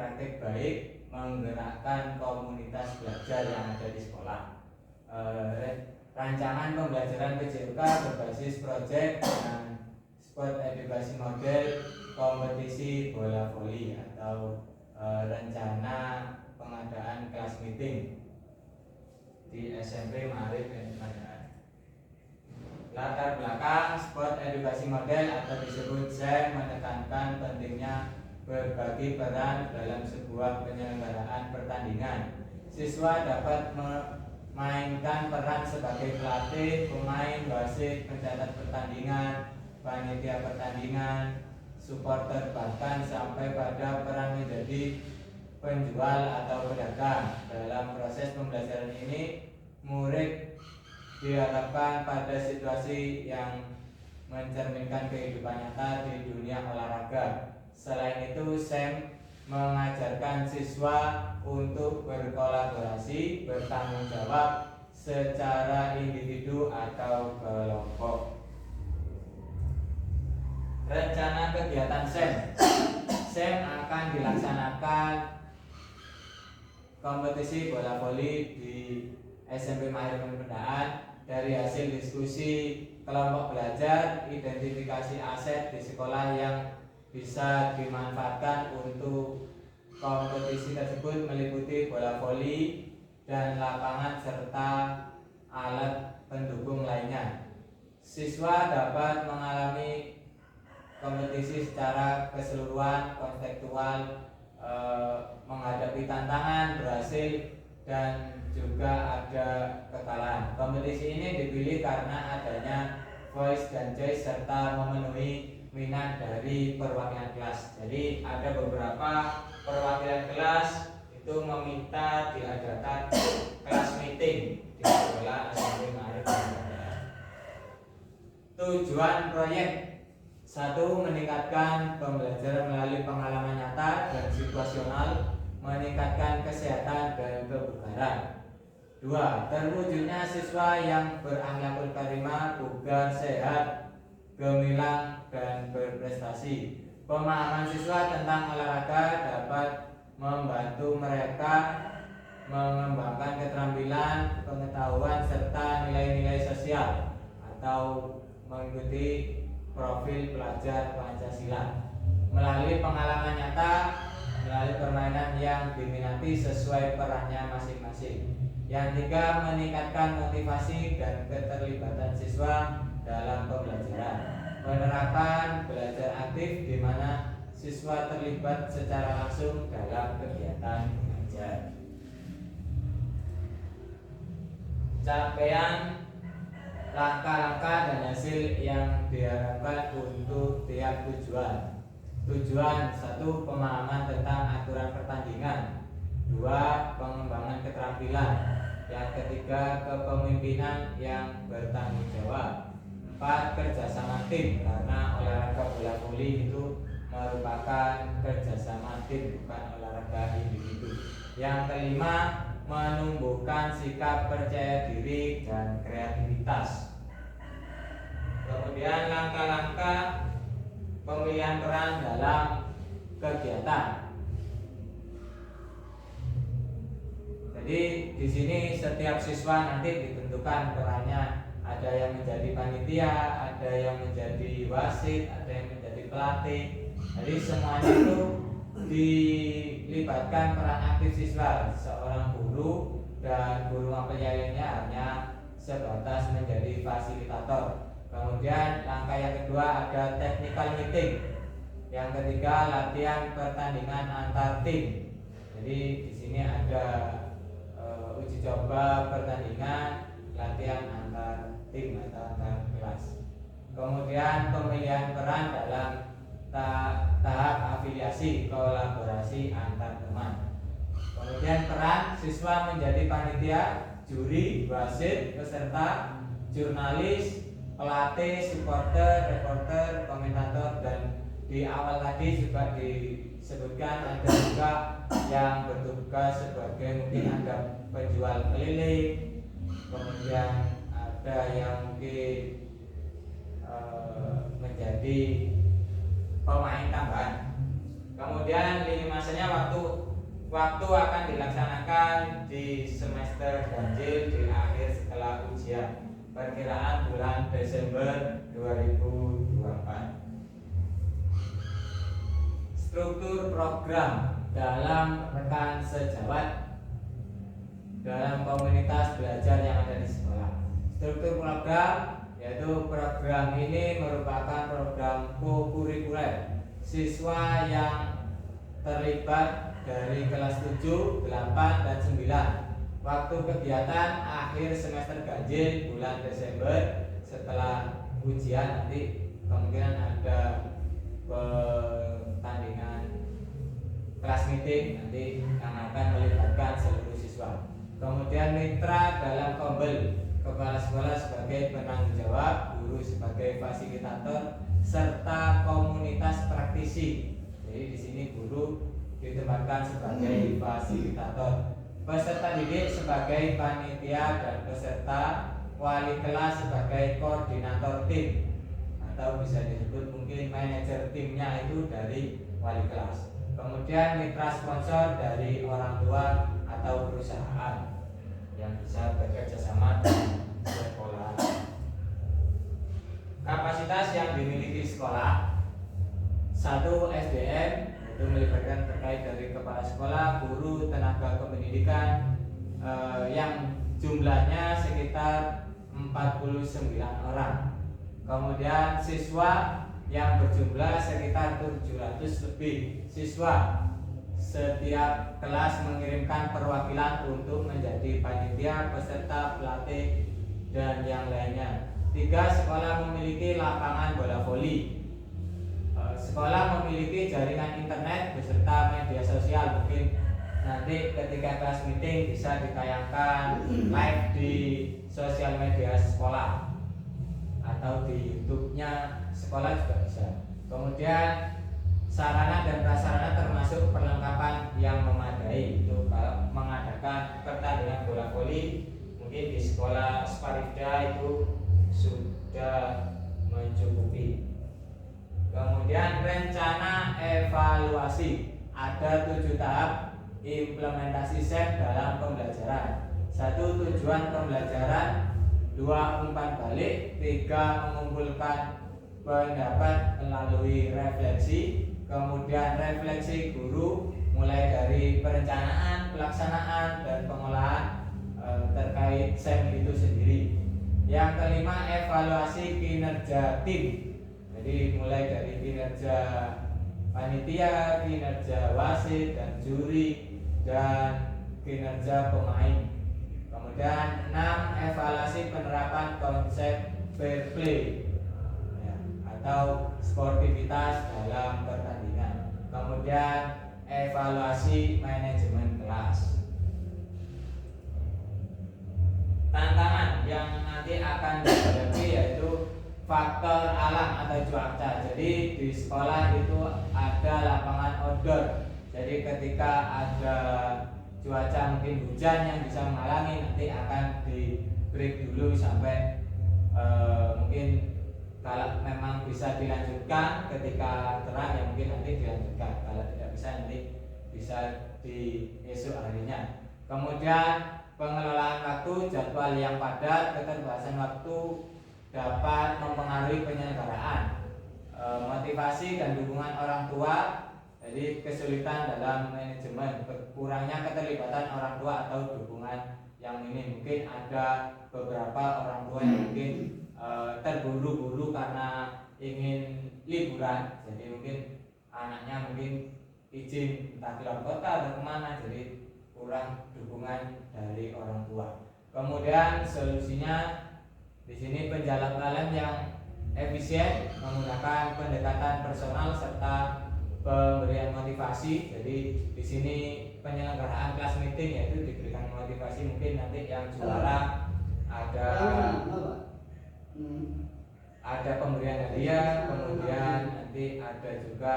praktik baik menggerakkan komunitas belajar yang ada di sekolah. Rancangan pembelajaran PJUK berbasis proyek dan sport edukasi model kompetisi bola voli atau rencana pengadaan kelas meeting di SMP Maarif Pandaan. Latar belakang sport edukasi model atau disebut SEM menekankan pentingnya berbagi peran dalam sebuah penyelenggaraan pertandingan. Siswa dapat memainkan peran sebagai pelatih, pemain, wasit, pencatat pertandingan, panitia pertandingan, supporter, bahkan sampai pada peran menjadi penjual atau pedagang. Dalam proses pembelajaran ini, murid diharapkan pada situasi yang mencerminkan kehidupan nyata di dunia olahraga. Selain itu, SEM mengajarkan siswa untuk berkolaborasi, bertanggung jawab secara individu atau kelompok. Rencana kegiatan SEM. SEM akan dilaksanakan kompetisi bola voli di SMP Maarif Pandaan dari hasil diskusi kelompok belajar, identifikasi aset di sekolah yang bisa dimanfaatkan untuk kompetisi tersebut meliputi bola voli dan lapangan serta alat pendukung lainnya. Siswa dapat mengalami kompetisi secara keseluruhan, konseptual, menghadapi tantangan, berhasil, dan juga ada kekalahan. Kompetisi ini dipilih karena adanya voice dan choice serta memenuhi minat dari perwakilan kelas. Jadi ada beberapa perwakilan kelas itu meminta diadakan kelas meeting di sekolah SMP Maarif Pandaan. Tujuan proyek: 1. Meningkatkan pembelajaran melalui pengalaman nyata dan situasional, meningkatkan kesehatan dan kebugaran. 2. Terwujudnya siswa yang berakhlakul karimah, bugar, sehat, gemilang, dan berprestasi. Pemahaman siswa tentang olahraga dapat membantu mereka mengembangkan keterampilan, pengetahuan, serta nilai-nilai sosial atau mengikuti profil pelajar Pancasila melalui pengalaman nyata, melalui permainan yang diminati sesuai perannya masing-masing. Yang 3. Meningkatkan motivasi dan keterlibatan siswa dalam pembelajaran. Penerapan belajar aktif di mana siswa terlibat secara langsung dalam kegiatan belajar. Capaian, langkah-langkah dan hasil yang diharapkan untuk tiap tujuan. Tujuan: 1. Pemahaman tentang aturan pertandingan. 2. Pengembangan keterampilan. Yang ketiga, kepemimpinan yang bertanggung jawab. 4. Kerjasama tim, karena olahraga bola voli itu merupakan kerjasama tim, bukan olahraga individu. Yang kelima, menumbuhkan sikap percaya diri dan kreativitas. Kemudian langkah-langkah pemilihan peran dalam kegiatan. Jadi di sini setiap siswa nanti ditentukan perannya. Ada yang menjadi panitia, ada yang menjadi wasit, ada yang menjadi pelatih. Jadi semuanya itu dilibatkan peran aktif siswa. Seorang guru dan guru mempelajarinya hanya sebatas menjadi fasilitator. Kemudian langkah yang kedua ada technical meeting. Yang ketiga latihan pertandingan antar tim. Jadi di sini ada uji coba pertandingan, latihan antar tim atau antar kelas. Kemudian pemilihan peran dalam tahap afiliasi, kolaborasi antar teman. Kemudian peran siswa menjadi panitia, juri, wasit, peserta, jurnalis, pelatih, supporter, reporter, komentator, dan di awal tadi juga disebutkan ada juga yang bertugas sebagai mungkin ada penjual keliling, kemudian ada yang mungkin menjadi pemain tambahan. Kemudian lini masanya waktu akan dilaksanakan di semester ganjil di akhir setelah ujian. Perkiraan bulan Desember 2024. Struktur program dalam rekan sejawat dalam komunitas belajar yang ada di sekolah. Struktur program yaitu program ini merupakan program co-kurikuler. Siswa yang terlibat dari kelas 7, 8, dan 9. Waktu kegiatan akhir semester ganjil bulan Desember setelah ujian, nanti kemungkinan ada pertandingan kelas meeting nanti yang akan melibatkan seluruh siswa. Kemudian mitra dalam kombel, kepala sekolah sebagai penanggung jawab, guru sebagai fasilitator, serta komunitas praktisi. Jadi di sini guru ditempatkan sebagai fasilitator, peserta didik sebagai panitia, dan peserta wali kelas sebagai koordinator tim, atau bisa disebut mungkin manajer timnya itu dari wali kelas. Kemudian mitra sponsor dari orang tua atau perusahaan yang bisa bekerja sama dengan sekolah. Kapasitas yang dimiliki sekolah: 1. SDM, itu melibatkan terkait dari kepala sekolah, guru, tenaga kependidikan yang jumlahnya sekitar 49 orang. Kemudian siswa yang berjumlah sekitar 700 lebih siswa. Setiap kelas mengirimkan perwakilan untuk menjadi panitia, peserta, pelatih, dan yang lainnya. 3. Sekolah memiliki lapangan bola voli. Sekolah memiliki jaringan internet beserta media sosial. Mungkin nanti ketika kelas meeting bisa ditayangkan live di sosial media sekolah atau di YouTube-nya sekolah juga bisa. Kemudian sarana dan prasarana termasuk perlengkapan yang memadai untuk mengadakan pertandingan bola voli. Mungkin di sekolah Sparida itu sudah mencukupi. Kemudian rencana evaluasi, ada 7 tahap implementasi SEM dalam pembelajaran. 1. Tujuan pembelajaran. 2. Umpan balik. 3. Mengumpulkan pendapat melalui refleksi. Kemudian refleksi guru mulai dari perencanaan, pelaksanaan, dan pengolahan terkait SEM itu sendiri. Yang kelima, evaluasi kinerja tim. Jadi mulai dari kinerja panitia, kinerja wasit dan juri, dan kinerja pemain. Kemudian 6. Evaluasi penerapan konsep fair play atau sportivitas dalam pertandingan. Kemudian evaluasi manajemen kelas. Tantangan yang nanti akan dihadapi yaitu faktor alam atau cuaca. Jadi di sekolah itu ada lapangan outdoor. Jadi ketika ada cuaca mungkin hujan yang bisa menghalangi, nanti akan di break dulu sampai mungkin kalau memang bisa dilanjutkan ketika terang ya mungkin nanti dilanjutkan. Kalau tidak bisa nanti bisa di esok harinya. Kemudian pengelolaan waktu, jadwal yang padat, keterbatasan waktu dapat mempengaruhi penyelenggaraan. Motivasi dan dukungan orang tua, jadi kesulitan dalam manajemen, kurangnya keterlibatan orang tua atau dukungan yang ini. Mungkin ada beberapa orang tua yang mungkin terburu-buru karena ingin liburan, jadi mungkin anaknya mungkin izin entah keluar kota atau kemana, jadi kurang dukungan dari orang tua. Kemudian solusinya di sini penjalan yang efisien menggunakan pendekatan personal serta pemberian motivasi. Jadi di sini penyelenggaraan kelas meeting yaitu diberikan motivasi, mungkin nanti yang juara ada pemberian hadiah, kemudian nanti ada juga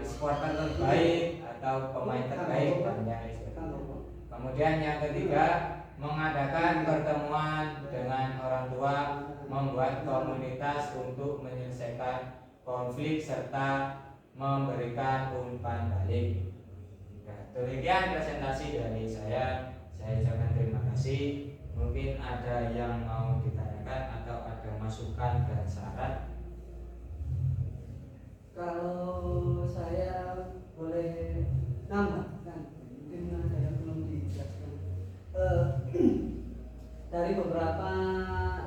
supporter terbaik atau pemain terbaik dan yang lain. Kemudian yang ketiga, mengadakan pertemuan dengan orang tua, membuat komunitas untuk menyelesaikan konflik serta memberikan umpan balik. Nah, demikian presentasi dari saya. Saya ucapkan terima kasih. Mungkin ada yang mau ditanyakan atau ada masukan dan saran. Kalau saya boleh nambahkan, mungkin ada yang belum dijelaskan. Dari beberapa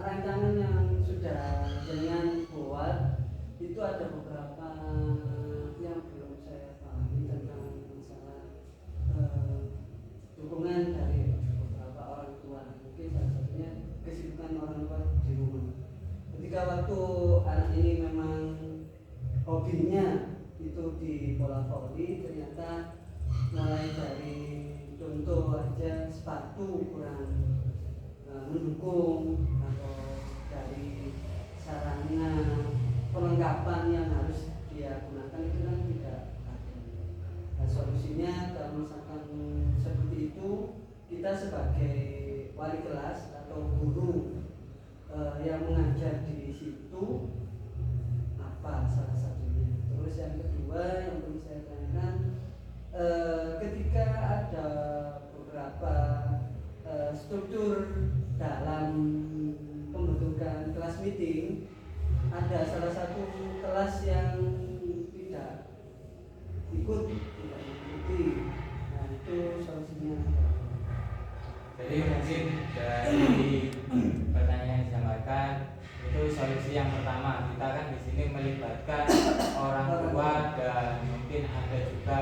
rancangan yang sudah jenengan buat, itu ada beberapa yang belum saya pahami tentang masalah dukungan dari beberapa orang tua. Mungkin salah satunya kesibukan orang tua di rumah. Ketika waktu anak ini memang hobinya itu di bola voli, ternyata mulai dari contoh aja sepatu kurang mendukung, atau dari sarana perlengkapan yang harus dia gunakan itu kan tidak ada. Nah, solusinya kalau misalkan seperti itu, kita sebagai wali kelas atau guru yang mengajar di situ, apa salah satunya. Terus yang kedua yang perlu saya tanyakan, ketika ada beberapa struktur dalam pembentukan kelas meeting, ada salah satu kelas yang tidak mengikuti. Nah, itu solusinya. Jadi mungkin dari pertanyaan yang disampaikan itu solusi yang pertama, kita kan di sini melibatkan orang tua dan mungkin ada juga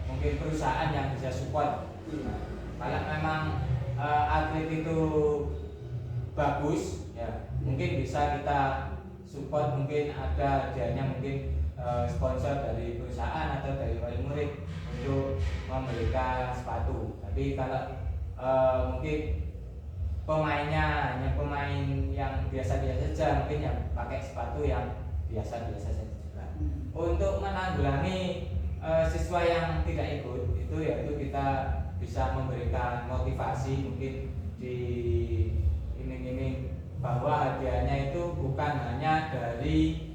mungkin perusahaan yang bisa support. Nah, kalau memang atlet itu bagus, ya mungkin bisa kita support, mungkin ada hadiahnya, mungkin sponsor dari perusahaan atau dari wali murid untuk memberikan sepatu. Tapi kalau mungkin pemainnya hanya pemain yang biasa-biasa saja, mungkin yang pakai sepatu yang biasa-biasa saja juga. Untuk menanggulangi siswa yang tidak ikut itu, yaitu kita bisa memberikan motivasi, mungkin di iming-iming bahwa hadiahnya itu bukan hanya dari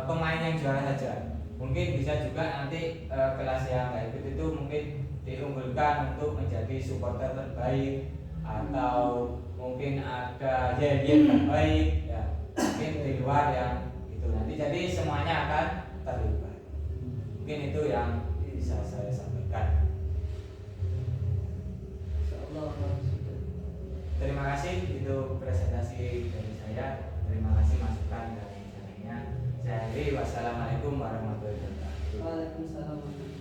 pemain yang juara saja. Mungkin bisa juga nanti kelas yang nggak ikut itu mungkin diunggulkan untuk menjadi supporter terbaik, atau mungkin ada hadiah terbaik, ya mungkin di luar yang itu nanti. Jadi semuanya akan terlibat. Mungkin itu yang bisa saya sampaikan. Terima kasih, itu presentasi dari saya. Terima kasih masukan dari saya. Saya akhiri. Wassalamualaikum warahmatullahi wabarakatuh. Waalaikumsalam.